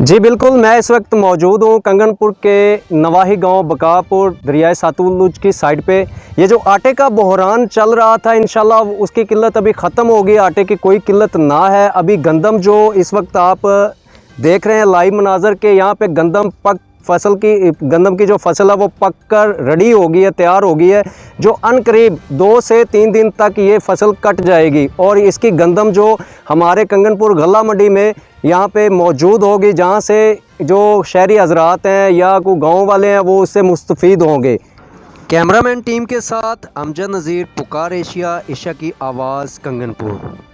जी बिल्कुल, मैं इस वक्त मौजूद हूँ कंगनपुर के नवाही गांव बकापुर दरियाए सतलुज की साइड पे। ये जो आटे का बहरान चल रहा था, इंशाल्लाह उसकी किल्लत अभी ख़त्म होगी, आटे की कोई किल्लत ना है। अभी गंदम जो इस वक्त आप देख रहे हैं लाइव मनाजर के, यहाँ पे गंदम की जो फसल है वो पक कर रेडी हो गई है, तैयार हो गई है। जो अनकरीब 2 से 3 दिन तक ये फसल कट जाएगी और इसकी गंदम जो हमारे कंगनपुर गल्ला मंडी में यहाँ पे मौजूद होगी, जहाँ से जो शहरी हजरात हैं या कोई गांव वाले हैं वो उससे मुस्तफ़ीद होंगे। कैमरामैन टीम के साथ अमजद नज़ीर, पुकार एशिया की आवाज़, कंगनपुर।